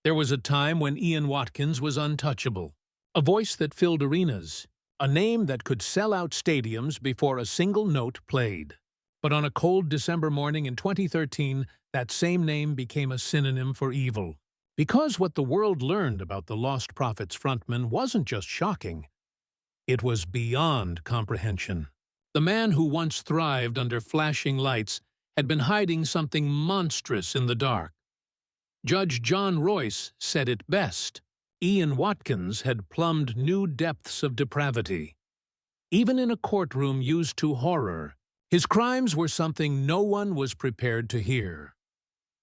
There was a time when Ian Watkins was untouchable, a voice that filled arenas, a name that could sell out stadiums before a single note played. But on a cold December morning in 2013, that same name became a synonym for evil. Because what the world learned about the Lostprophets frontman wasn't just shocking, it was beyond comprehension. The man who once thrived under flashing lights had been hiding something monstrous in the dark. Judge John Royce said it best. Ian Watkins had plumbed new depths of depravity. Even in a courtroom used to horror, his crimes were something no one was prepared to hear.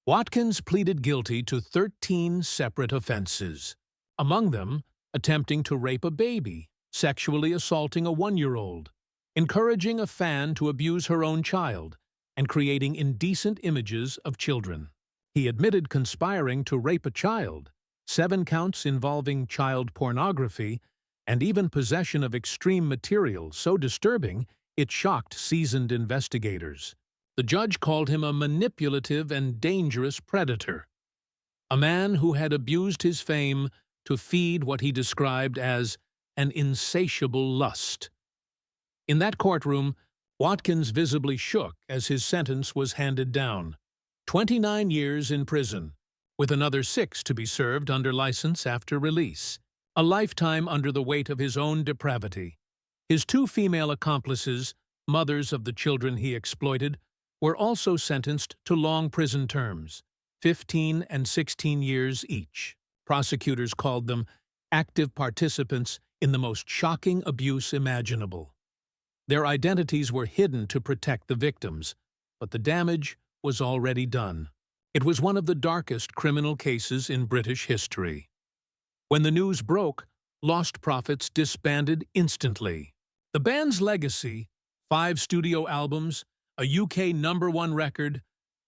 Watkins pleaded guilty to 13 separate offenses, among them attempting to rape a baby, sexually assaulting a 1-year-old, encouraging a fan to abuse her own child, and creating indecent images of children. He admitted conspiring to rape a child, 7 counts involving child pornography, and even possession of extreme material so disturbing it shocked seasoned investigators. The judge called him a manipulative and dangerous predator, a man who had abused his fame to feed what he described as an insatiable lust. In that courtroom, Watkins visibly shook as his sentence was handed down. 29 years in prison, with another 6 to be served under license after release. A lifetime under the weight of his own depravity. His 2 female accomplices, mothers of the children he exploited, were also sentenced to long prison terms, 15 and 16 years each. Prosecutors called them active participants in the most shocking abuse imaginable. Their identities were hidden to protect the victims, but the damage was already done. It was one of the darkest criminal cases in British history. When the news broke, Lostprophets disbanded instantly. The band's legacy, 5 studio albums, a UK #1 record,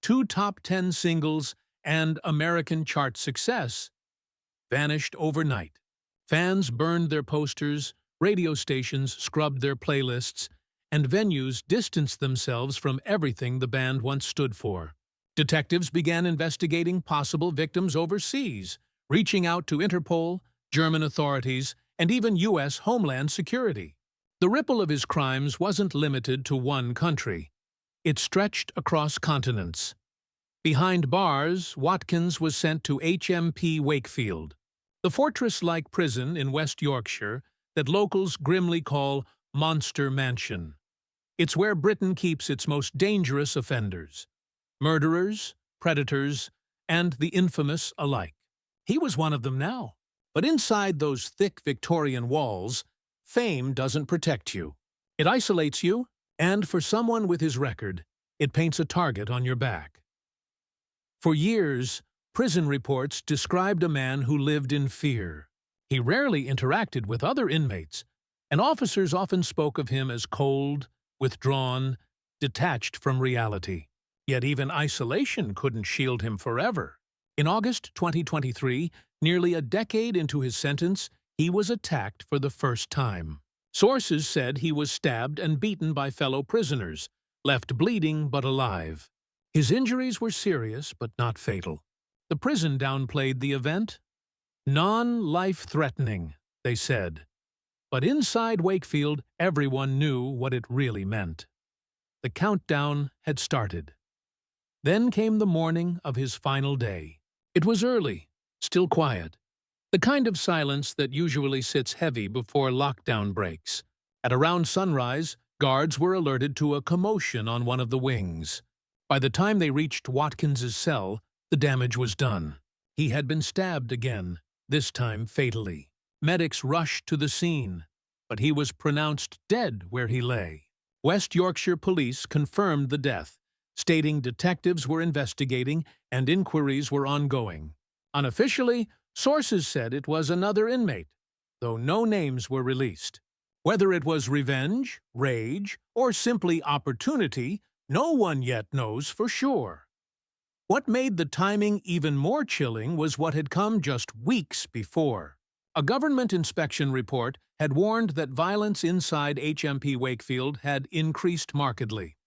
2 top 10 singles, and American chart success, vanished overnight. Fans burned their posters, radio stations scrubbed their playlists, and venues distanced themselves from everything the band once stood for. Detectives began investigating possible victims overseas, reaching out to Interpol, German authorities, and even U.S. Homeland Security. The ripple of his crimes wasn't limited to one country. It stretched across continents. Behind bars, Watkins was sent to HMP Wakefield, the fortress-like prison in West Yorkshire that locals grimly call Monster Mansion. It's where Britain keeps its most dangerous offenders, murderers, predators, and the infamous alike. He was one of them now. But inside those thick Victorian walls, fame doesn't protect you. It isolates you, and for someone with his record, it paints a target on your back. For years, prison reports described a man who lived in fear. He rarely interacted with other inmates, and officers often spoke of him as cold, withdrawn, detached from reality. Yet even isolation couldn't shield him forever. In August 2023, nearly a decade into his sentence, he was attacked for the first time. Sources said he was stabbed and beaten by fellow prisoners, left bleeding but alive. His injuries were serious but not fatal. The prison downplayed the event. Non-life-threatening, they said. But inside Wakefield, everyone knew what it really meant. The countdown had started. Then came the morning of his final day. It was early, still quiet, the kind of silence that usually sits heavy before lockdown breaks. At around sunrise, guards were alerted to a commotion on one of the wings. By the time they reached Watkins's cell, the damage was done. He had been stabbed again, this time fatally. Medics rushed to the scene, but he was pronounced dead where he lay. West Yorkshire police confirmed the death, stating detectives were investigating and inquiries were ongoing. Unofficially, sources said it was another inmate, though no names were released. Whether it was revenge, rage, or simply opportunity, no one yet knows for sure. What made the timing even more chilling was what had come just weeks before. A government inspection report had warned that violence inside HMP Wakefield had increased markedly.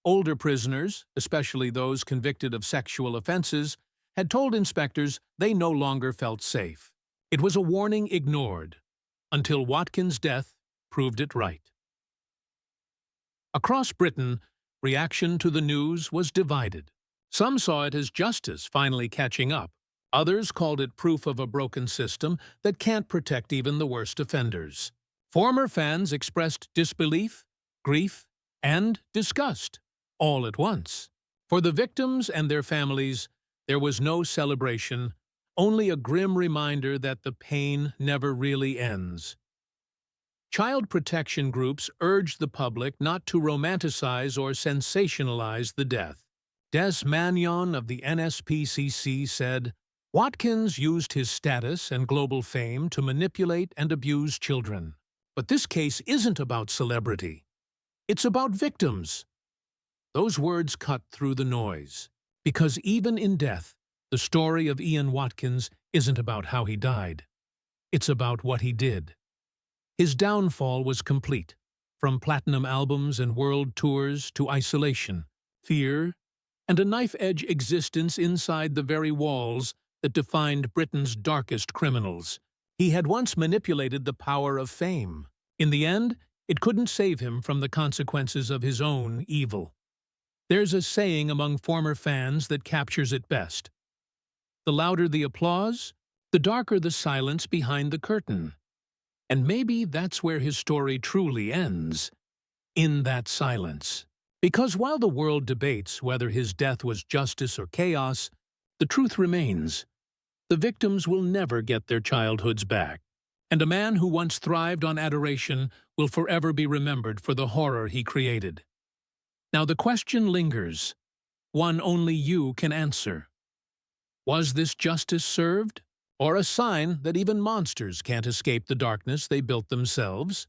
Older prisoners, especially those convicted of sexual offenses, had told inspectors they no longer felt safe. It was a warning ignored, until Watkins' death proved it right. Across Britain, reaction to the news was divided. Some saw it as justice finally catching up. Others called it proof of a broken system that can't protect even the worst offenders. Former fans expressed disbelief, grief, and disgust, all at once. For the victims and their families, there was no celebration, only a grim reminder that the pain never really ends. Child protection groups urged the public not to romanticize or sensationalize the death. Des Magnon of the NSPCC said, "Watkins used his status and global fame to manipulate and abuse children. But this case isn't about celebrity. It's about victims." Those words cut through the noise, because even in death, the story of Ian Watkins isn't about how he died. It's about what he did. His downfall was complete, from platinum albums and world tours to isolation, fear, and a knife-edge existence inside the very walls that defined Britain's darkest criminals. He had once manipulated the power of fame. In the end, it couldn't save him from the consequences of his own evil. There's a saying among former fans that captures it best. The louder the applause, the darker the silence behind the curtain. And maybe that's where his story truly ends, in that silence. Because while the world debates whether his death was justice or chaos, the truth remains. The victims will never get their childhoods back. And a man who once thrived on adoration will forever be remembered for the horror he created. Now the question lingers, one only you can answer. Was this justice served, or a sign that even monsters can't escape the darkness they built themselves?